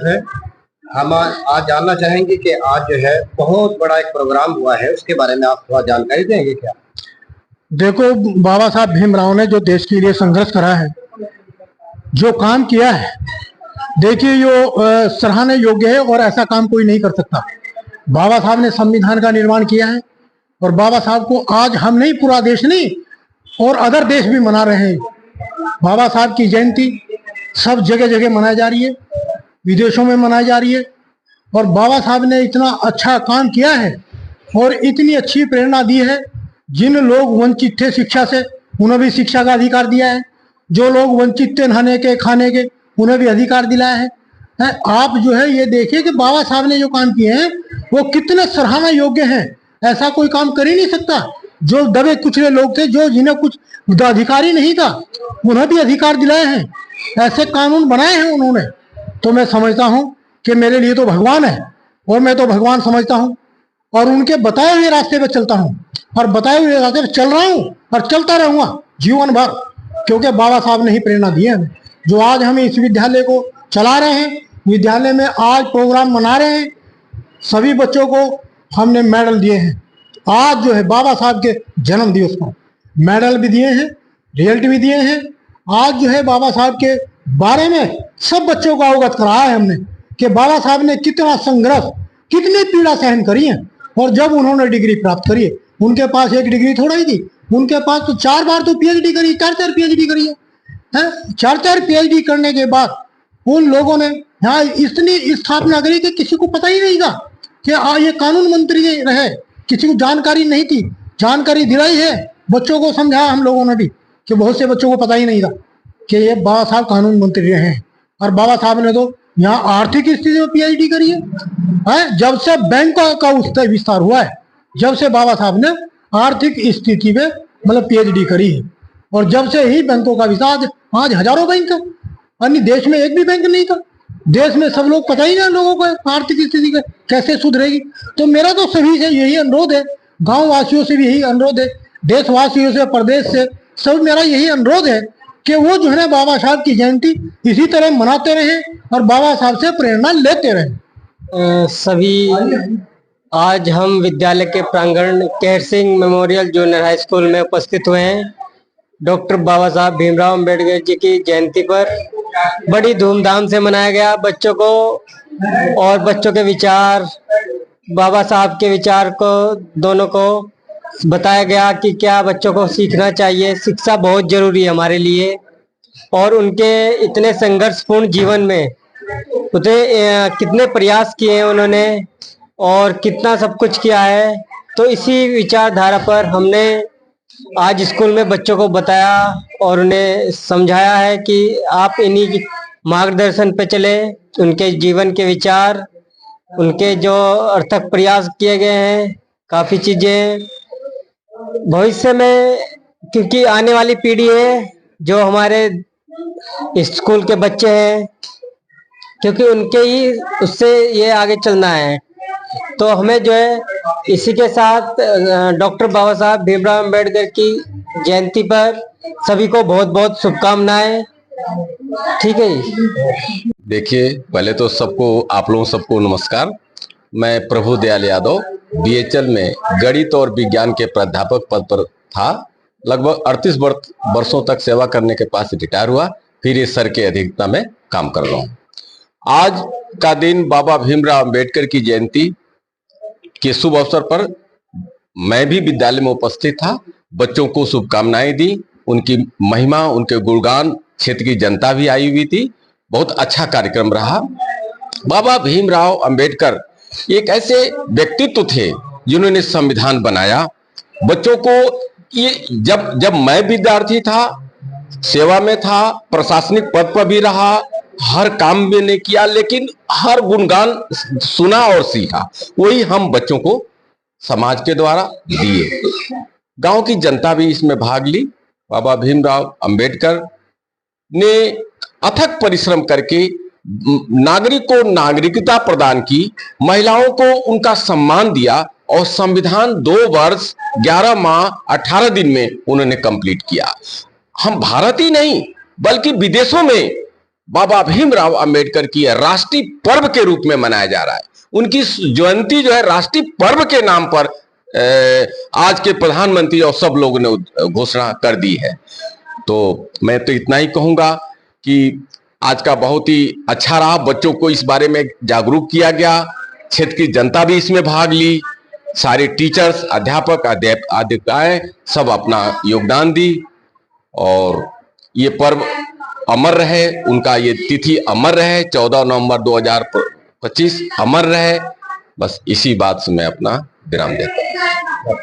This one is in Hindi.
स्वागत है। हम आज जानना चाहेंगे कि आज जो है बहुत बड़ा एक प्रोग्राम हुआ है, उसके बारे में आप थोड़ा जानकारी देंगे क्या? देखो, बाबा साहब भीमराव ने जो देश के लिए संघर्ष करा है, जो काम किया है, देखिए यो सराहने योग्य है और ऐसा काम कोई नहीं कर सकता। बाबा साहब ने संविधान का निर्माण किया है और बाबा साहब को आज हम नहीं, पूरा देश नहीं और अदर देश भी मना रहे हैं। बाबा साहब की जयंती सब जगह जगह मनाई जा रही है, विदेशों में मनाई जा रही है। और बाबा साहब ने इतना अच्छा काम किया है और इतनी अच्छी प्रेरणा दी है। जिन लोग वंचित थे शिक्षा से, उन्हें भी शिक्षा का अधिकार दिया है। जो लोग वंचित थे नहाने के, खाने के, उन्हें भी अधिकार दिलाया है। आप जो है ये देखिए कि बाबा साहब ने जो काम किए हैं वो कितने सराहना योग्य हैं। ऐसा कोई काम कर ही नहीं सकता। जो दबे कुचले लोग थे, जो जिन्हें कुछ अधिकार ही नहीं था, उन्हें भी अधिकार दिलाए हैं। ऐसे कानून बनाए हैं उन्होंने। तो मैं समझता हूं कि मेरे लिए तो भगवान है और मैं तो भगवान समझता हूं और उनके बताए हुए रास्ते पे चलता हूं और बताए हुए रास्ते पे चल रहा हूं और चलता रहूंगा जीवन भर, क्योंकि बाबा साहब ने ही प्रेरणा दी है हमें। जो आज हम इस विद्यालय को चला रहे हैं, विद्यालय में आज प्रोग्राम मना रहे हैं, सभी बच्चों को हमने मेडल दिए हैं। आज जो है बाबा साहब के जन्म दिवस पर मेडल भी दिए हैं, रिजल्ट भी दिए हैं। आज जो है बाबा साहब के बारे में सब बच्चों को अवगत कराया है हमने कि बाबा साहब ने कितना संघर्ष, कितनी पीड़ा सहन करी है। और जब उन्होंने डिग्री प्राप्त करी है, उनके पास एक डिग्री थोड़ा ही थी, उनके पास तो 4 बार तो पीएचडी करी, 4 पीएचडी करी है। 4 पीएचडी करने के बाद उन लोगों ने यहाँ इतनी स्थापना करी कि किसी को पता ही नहीं था कि ये कानून मंत्री रहे। किसी को जानकारी नहीं थी, जानकारी दिलाई है, बच्चों को समझाया हम लोगों ने भी, कि बहुत से बच्चों को पता ही नहीं था कि ये बाबा साहब कानून मंत्री रहे हैं। और बाबा साहब ने तो यहाँ आर्थिक स्थिति में पीएचडी करी है। जब से बैंक का उसका विस्तार हुआ है, जब से बाबा साहब ने आर्थिक स्थिति में मतलब पीएचडी करी है, और जब से ही बैंकों का विस्तार, आज हजारों बैंक है, अन्य देश में एक भी बैंक नहीं था। देश में सब लोग पता ही नहीं लोगों को आर्थिक स्थिति कैसे सुधरेगी। तो मेरा तो सभी से यही अनुरोध है, गांव वासियों से भी यही अनुरोध है, देशवासियों से, प्रदेश से, सब मेरा यही अनुरोध है कि वो जो है ना बाबा साहब की जयंती इसी तरह मनाते रहें और बाबा साहब से प्रेरणा लेते रहें। सभी आज हम विद्यालय के प्रांगण Kehar Singh memorial junior high school में उपस्थित हुए हैं। डॉक्टर बाबा साहब भीमराव अम्बेडकर जी की जयंती पर बड़ी धूमधाम से मनाया गया। बच्चों को और बच्चों के विचार, बाबा साहब के विचार को दोनों को बताया गया कि क्या बच्चों को सीखना चाहिए। शिक्षा बहुत जरूरी है हमारे लिए, और उनके इतने संघर्षपूर्ण जीवन में कितने प्रयास किए हैं उन्होंने और कितना सब कुछ किया है। तो इसी विचारधारा पर हमने आज स्कूल में बच्चों को बताया और उन्हें समझाया है कि आप इन्हीं मार्गदर्शन पे चले। उनके जीवन के विचार, उनके जो अर्थक प्रयास किए गए हैं, काफी चीजें भविष्य में, क्योंकि आने वाली पीढ़ी है जो हमारे स्कूल के बच्चे हैं, क्योंकि उनके ही उससे ये आगे चलना है। तो हमें जो है इसी के साथ डॉक्टर बाबा साहब भीमराव अम्बेडकर की जयंती पर सभी को बहुत बहुत शुभकामनाएं। ठीक है जी। देखिए, पहले तो सबको, आप लोगों सबको नमस्कार। मैं प्रभु दयाल यादव बीएचएल में गणित और विज्ञान के प्राध्यापक पद पर था। लगभग 38 वर्षों तक सेवा करने के बाद रिटायर हुआ, फिर इस सर के अधीनता में काम कर रहा हूँ। आज का दिन बाबा भीमराव अम्बेडकर की जयंती के शुभ अवसर पर मैं भी विद्यालय में उपस्थित था, बच्चों को शुभकामनाएं दी, उनकी महिमा, उनके गुणगान, क्षेत्र की जनता भी आई हुई थी। बहुत अच्छा कार्यक्रम रहा। बाबा भीमराव अम्बेडकर एक ऐसे व्यक्तित्व थे जिन्होंने संविधान बनाया। बच्चों को ये जब मैं विद्यार्थी था, सेवा में था, प्रशासनिक पद पर भी रहा, हर काम में ने किया, लेकिन हर गुणगान सुना और सीखा, वही हम बच्चों को समाज के द्वारा दिए। गांव की जनता भी इसमें भाग ली। बाबा भीमराव अंबेडकर ने अथक परिश्रम करके नागरिक को नागरिकता प्रदान की, महिलाओं को उनका सम्मान दिया और संविधान 2 वर्ष 11 माह 18 दिन में उन्होंने कंप्लीट किया। हम भारत ही नहीं बल्कि विदेशों में बाबा भीमराव अंबेडकर की राष्ट्रीय पर्व के रूप में मनाया जा रहा है। उनकी जयंती जो है राष्ट्रीय पर्व के नाम पर आज के प्रधानमंत्री और सब लोगों ने घोषणा कर दी है। तो मैं तो इतना ही कहूंगा कि आज का बहुत ही अच्छा रहा, बच्चों को इस बारे में जागरूक किया गया, क्षेत्र की जनता भी इसमें भाग ली, सारे टीचर्स, अध्यापक, अध्यापिकाएं सब अपना योगदान दी और ये पर्व अमर रहे, उनका ये तिथि अमर रहे, 14 नवंबर 2025 अमर रहे। बस इसी बात से मैं अपना विराम देता हूँ।